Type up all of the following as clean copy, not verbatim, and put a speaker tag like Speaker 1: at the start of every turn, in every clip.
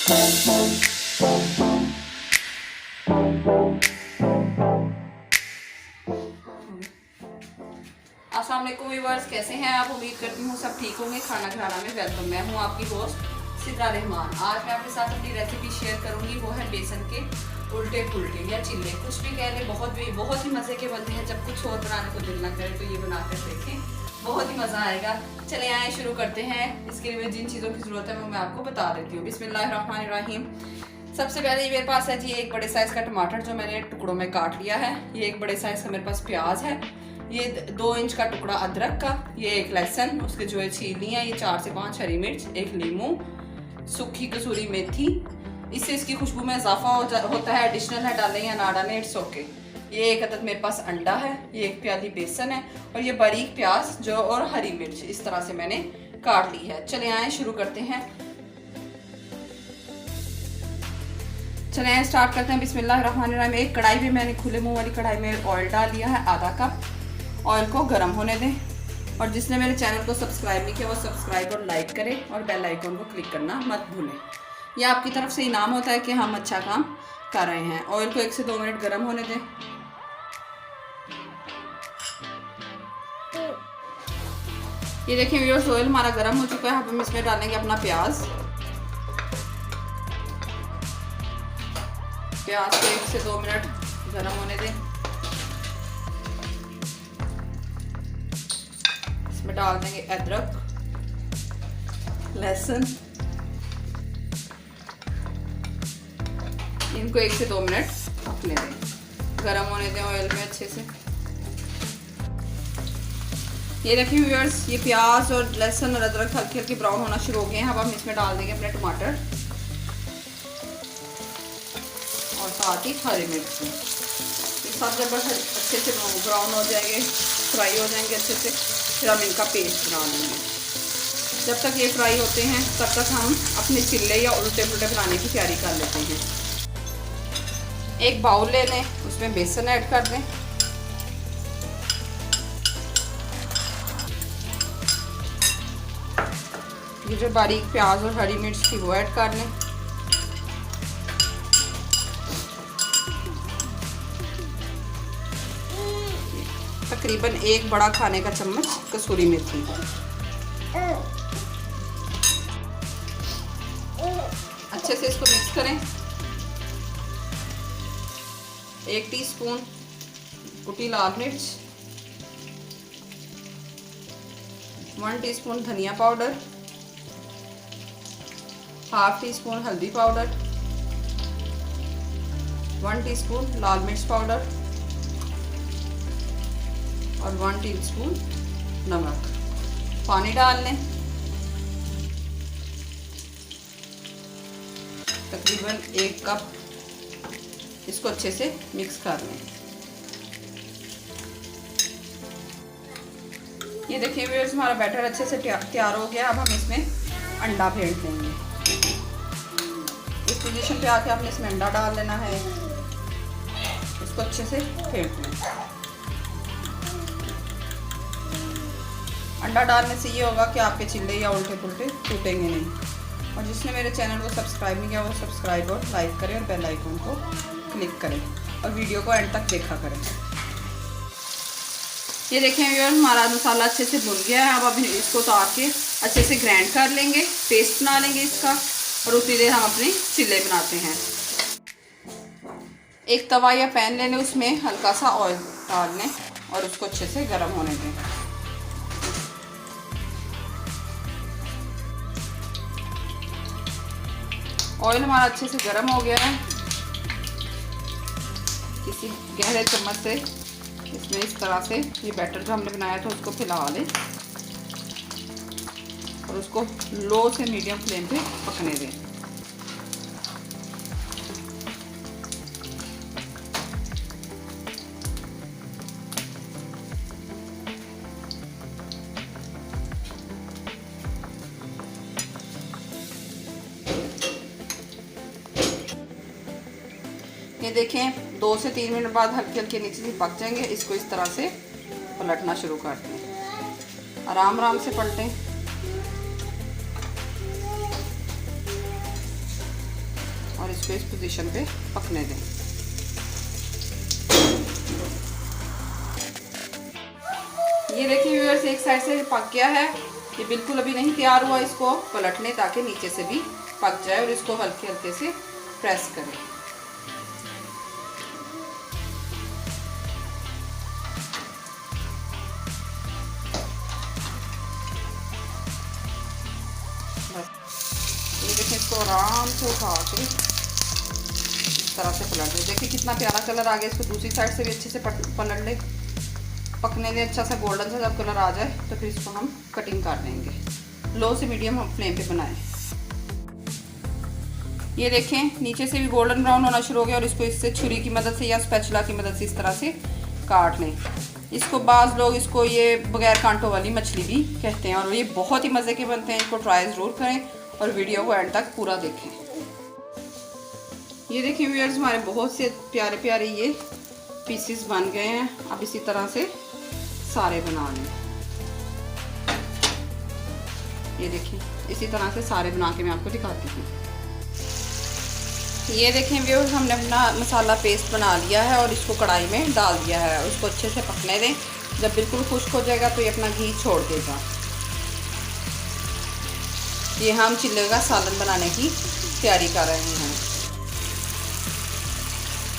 Speaker 1: अस्सलाम वालेकुम व्यूअर्स, कैसे हैं आप? उम्मीद करती हूँ सब ठीक होंगे। खाना खिलाना में वेलकम। मैं हूँ आपकी होस्ट सिद्रा रहमान। आज मैं आपके साथ अपनी रेसिपी शेयर करूँगी, वो है बेसन के उल्टे पुल्टे या चिल्ले, कुछ भी कह लें। बहुत ही मज़े के बनते हैं। जब कुछ और बनाने को दिल ना करे तो ये बनाकर देखें, बहुत ही मज़ा आएगा। चले आए शुरू करते हैं। इसके लिए जिन चीज़ों की ज़रूरत है वो मैं आपको बता देती हूँ। बिस्मिल्लाहिर्रहमानिर्रहीम। सबसे पहले मेरे पास है जी एक बड़े साइज़ का टमाटर जो मैंने टुकड़ों में काट लिया है। ये एक बड़े साइज़ का मेरे पास प्याज है। ये 2 इंच का टुकड़ा अदरक का। ये एक लहसुन, उसके जो है छील लिया। ये 4 से 5 हरी मिर्च, एक नींबू, सूखी कसूरी मेथी। इससे इसकी खुशबू में इजाफा होता है। एडिशनल है, डालें या ना डालें, इट्स ओके। ये एक अदद मेरे पास अंडा है। ये एक प्याली बेसन है और ये बारीक प्याज जो और हरी मिर्च इस तरह से मैंने काट ली है। चले आए शुरू करते हैं। चले आए स्टार्ट करते हैं। बिस्मिल्लाहिर्रहमानिर्रहीम। एक कढ़ाई में मैंने खुले मुंह वाली कढ़ाई में ऑयल डाल दिया है, आधा कप। ऑयल को गर्म होने दें और जिसने मेरे चैनल को सब्सक्राइब नहीं किया वो सब्सक्राइब और लाइक करें और बेल आइकन को क्लिक करना मत भूलें। यह आपकी तरफ से इनाम होता है कि हम अच्छा काम कर रहे हैं। ऑयल को 1 से 2 मिनट गर्म होने दें। ये देखिए व्यूअर्स, ऑयल हमारा गर्म हो चुका है। अब हम इसमें डालेंगे अपना प्याज। प्याज को 1 से 2 मिनट गर्म होने दें। इसमें डाल देंगे अदरक, लहसुन। इनको 1 से 2 मिनट पकने दें, गर्म होने दें ऑयल में अच्छे से। ये देखिए व्यूअर्स, ये प्याज और लहसुन और अदरक हल्के हल्के ब्राउन होना शुरू हो गए हैं। अब हम इसमें डाल देंगे अपने टमाटर और साथ ही हरी मिर्च। ये सब जब अच्छे से ब्राउन हो जाएंगे, फ्राई हो जाएंगे अच्छे से, फिर हम इनका पेस्ट बना लेंगे। जब तक ये फ्राई होते हैं तब तक हम अपने चिल्ले या उल्टे पुल्टे बनाने की तैयारी कर लेते हैं। एक बाउल ले लें, उसमें बेसन ऐड कर दें। ये जो बारीक प्याज और हरी मिर्च थी वो ऐड कर लें। तकरीबन 1 बड़ा खाने का चम्मच कसूरी मेथी। अच्छे से इसको मिक्स करें। 1 टीस्पून कुटी लाल मिर्च, 1 टीस्पून धनिया पाउडर, हाफ टीस्पून हल्दी पाउडर, 1 टीस्पून लाल मिर्च पाउडर और 1 टीस्पून नमक। पानी डाल लें। तकरीबन 1 कप। इसको अच्छे से मिक्स कर लें। ये देखिए व्यूअर्स, हमारा बैटर अच्छे से तैयार हो गया। अब हम इसमें अंडा फेंट देंगे। इस पोजीशन पे आके आपने इसमें अंडा डाल लेना है। इसको अच्छे से फेंट लें। अंडा डालने से ये होगा कि आपके चिल्ले या उल्टे पुल्टे टूटेंगे नहीं। और जिसने मेरे चैनल को सब्सक्राइब नहीं किया वो सब्सक्राइब और लाइक करें और बेल आइकन को क्लिक करें और वीडियो को एंड तक देखा करें। ये देखें व्यूअर, हमारा मसाला अच्छे से भुन गया है। अब इसको उतार के अच्छे से ग्राइंड कर लेंगे, पेस्ट बना लेंगे इसका। और उसी देर हम अपने चिल्ले बनाते हैं। एक तवा या पैन ले लें, उसमें हल्का सा ऑयल डाल लें और उसको अच्छे से गर्म होने दें। ऑयल हमारा अच्छे से गर्म हो गया है। किसी गहरे चम्मच से इसमें इस तरह से ये बैटर जो हमने बनाया था उसको फैला लें और उसको लो से मीडियम फ्लेम पे पकने दें। ये देखें 2 से 3 मिनट बाद हल्के हल्के नीचे से पक जाएंगे। इसको इस तरह से पलटना शुरू कर दें, आराम आराम से पलटें। इसको इस पोजीशन पे पकने दें। ये देखिए व्यूअर्स, एक साइड से पक गया है। ये बिल्कुल अभी नहीं तैयार हुआ, इसको पलट लें ताकि नीचे से भी पक जाए और इसको हल्के हल्के से प्रेस करें। ये देखिए, इसको आराम से उठा के इस तरह से पलट दें। देखिए कितना प्यारा कलर आ गया। इसको दूसरी साइड से भी अच्छे से पलट लें, पकने दें अच्छा सा गोल्डन सा जब कलर आ जाए तो फिर इसको हम कटिंग कर देंगे। लो से मीडियम हम फ्लेम पे बनाएं। ये देखें नीचे से भी गोल्डन ब्राउन होना शुरू हो गया और इसको इससे छुरी की मदद से या स्पैचुला की मदद से इस तरह से काट लें। इसको बाज़ लोग इसको ये बगैर कांटों वाली मछली भी कहते हैं और ये बहुत ही मज़े के बनते हैं। इसको ट्राई ज़रूर करें और वीडियो को एंड तक पूरा देखें। ये देखिए व्यूअर्स, हमारे बहुत से प्यारे प्यारे ये पीसेस बन गए हैं। अब इसी तरह से सारे बना लें। ये देखिए इसी तरह से सारे बना के मैं आपको दिखाती हूँ। ये देखें व्यूअर्स, हमने अपना मसाला पेस्ट बना लिया है और इसको कढ़ाई में डाल दिया है। उसको अच्छे से पकने दें। जब बिल्कुल खुश्क हो जाएगा तो ये अपना घी छोड़ देगा। ये हम चिल्ले का सालन बनाने की तैयारी कर रहे हैं।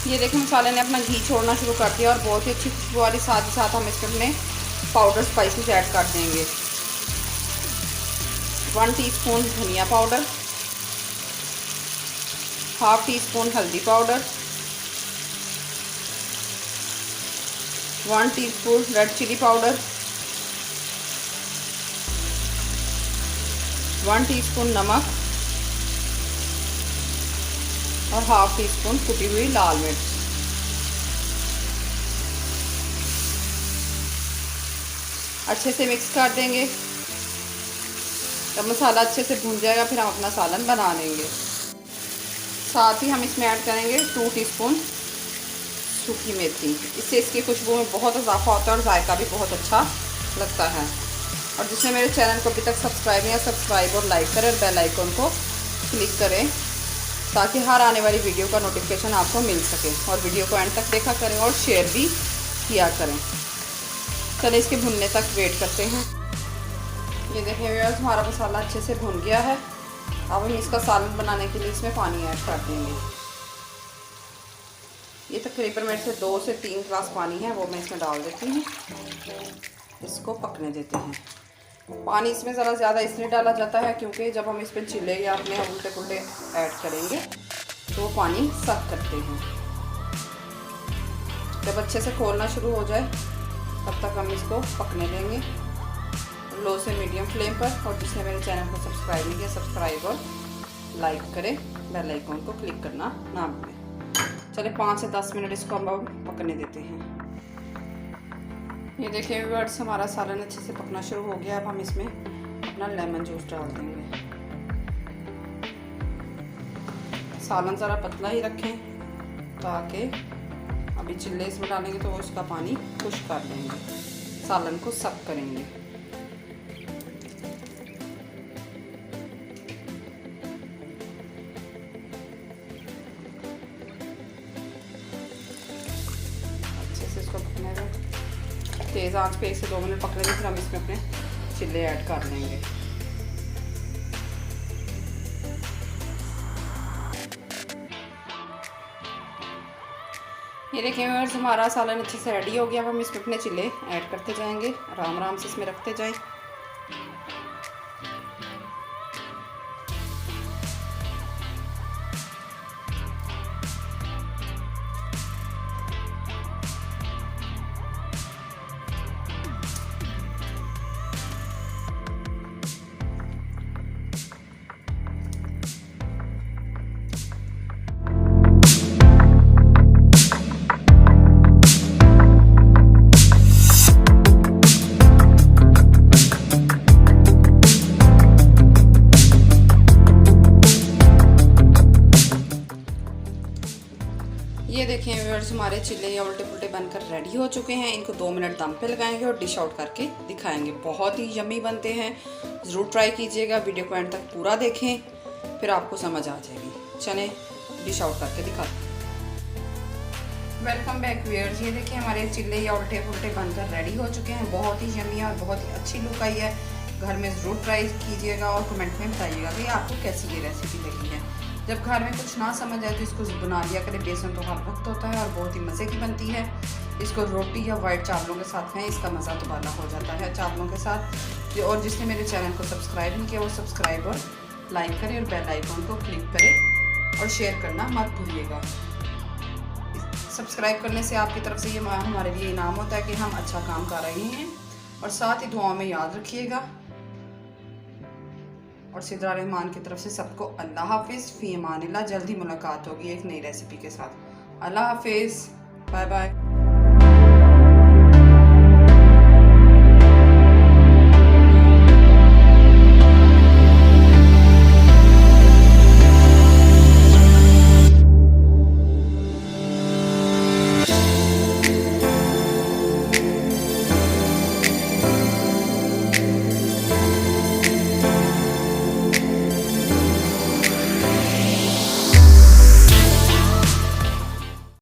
Speaker 1: ये देखें मसाले ने अपना घी छोड़ना शुरू कर दिया और बहुत ही अच्छी खुशबू आ रही। साथ ही साथ हम इसमें अपने पाउडर स्पाइसेस ऐड कर देंगे। 1 टीस्पून धनिया पाउडर, हाफ टी स्पून हल्दी powder, 1 teaspoon red chilli powder, 1 teaspoon नमक और हाफ टी स्पून कुटी हुई लाल मिर्च। अच्छे से मिक्स कर देंगे। जब मसाला अच्छे से भून जाएगा फिर हम अपना सालन बना लेंगे। साथ ही हम इसमें ऐड करेंगे 2 टीस्पून सूखी मेथी। इससे इसकी खुशबू में बहुत इजाफा होता है और जायका भी बहुत अच्छा लगता है। और जिसने मेरे चैनल को अभी तक सब्सक्राइब नहीं है, सब्सक्राइब और लाइक करें और बेल आइकन को क्लिक करें ताकि हर आने वाली वीडियो का नोटिफिकेशन आपको मिल सके। और वीडियो को एंड तक देखा करें और शेयर भी किया करें। चलिए इसके भुनने तक वेट करते हैं। ये देखिए व्यूअर्स, हमारा मसाला अच्छे से भुन गया है। अब हम इसका सालन बनाने के लिए इसमें पानी ऐड कर देंगे। ये तकरीबन मेरे से 2 से 3 गिलास पानी है, वो मैं इसमें डाल देती हूँ। इसको पकने देते हैं। पानी इसमें ज़रा ज़्यादा इसलिए डाला जाता है क्योंकि जब हम इसमें चिल्ले या अपने उल्टे पुल्टे ऐड करेंगे तो वो पानी सक करते हैं। जब अच्छे से खोलना शुरू हो जाए तब तक हम इसको पकने देंगे लो से मीडियम फ्लेम पर। और जिसने मेरे चैनल को सब्सक्राइब नहीं किया, सब्सक्राइब और लाइक करें, बेल आइकन को क्लिक करना ना भूलें। चलिए 5 से 10 मिनट इसको हम पकने देते हैं। ये देखिए व्यूअर्स, हमारा सालन अच्छे से पकना शुरू हो गया। अब हम इसमें अपना लेमन जूस डाल देंगे। सालन ज़रा पतला ही रखें ताकि अभी चिल्ले इसमें डालेंगे तो वो इसका पानी खुश्क कर देंगे, सालन को सक करेंगे। अच्छे से इसको पकने दें। तेज़ आंच पे 1 से 2 मिनट पकने दें। फिर हम इसमें अपने चिल्ले ऐड कर लेंगे। ये देखिए व्यूअर्स, हमारा सालन अच्छे से रेडी हो गया। अब हम इसमें अपने चिल्ले ऐड करते जाएंगे, आराम आराम से इसमें रखते जाएं। ये देखें व्यूअर्स, हमारे चिल्ले या उल्टे पुल्टे बनकर रेडी हो चुके हैं। इनको 2 मिनट दम पे लगाएंगे और डिश आउट करके दिखाएंगे। बहुत ही यम्मी बनते हैं, ज़रूर ट्राई कीजिएगा। वीडियो को एंड तक पूरा देखें, फिर आपको समझ आ जाएगी। चलें डिश आउट करके दिखाती हूँ। वेलकम बैक व्यूअर्स, ये देखिए हमारे चिल्ले या उल्टे पुल्टे बनकर रेडी हो चुके हैं। बहुत ही यम्मी और बहुत ही अच्छी लुक आई है। घर में ज़रूर ट्राई कीजिएगा और कमेंट में बताइएगा कि आपको कैसी ये रेसिपी लगी है। जब घर में कुछ ना समझ आए तो इसको बना लिया करें। बेसन तो हर वक्त होता है और बहुत ही मज़े की बनती है। इसको रोटी या वाइट चावलों के साथ खाएं, इसका मज़ा तो बाला हो जाता है चावलों के साथ। और जिसने मेरे चैनल को सब्सक्राइब नहीं किया वो सब्सक्राइब और लाइक करें और बेल आइकन को क्लिक करें और शेयर करना मत भूलिएगा। सब्सक्राइब करने से आपकी तरफ से ये हमारे लिए इनाम होता है कि हम अच्छा काम कर रहे हैं। और साथ ही दुआओं में याद रखिएगा। और सिद्रा रहमान की तरफ से सबको अल्लाह हाफिज़, फ़ी अमानिल्लाह। जल्दी मुलाकात होगी एक नई रेसिपी के साथ। अल्लाह हाफिज़, बाय बाय।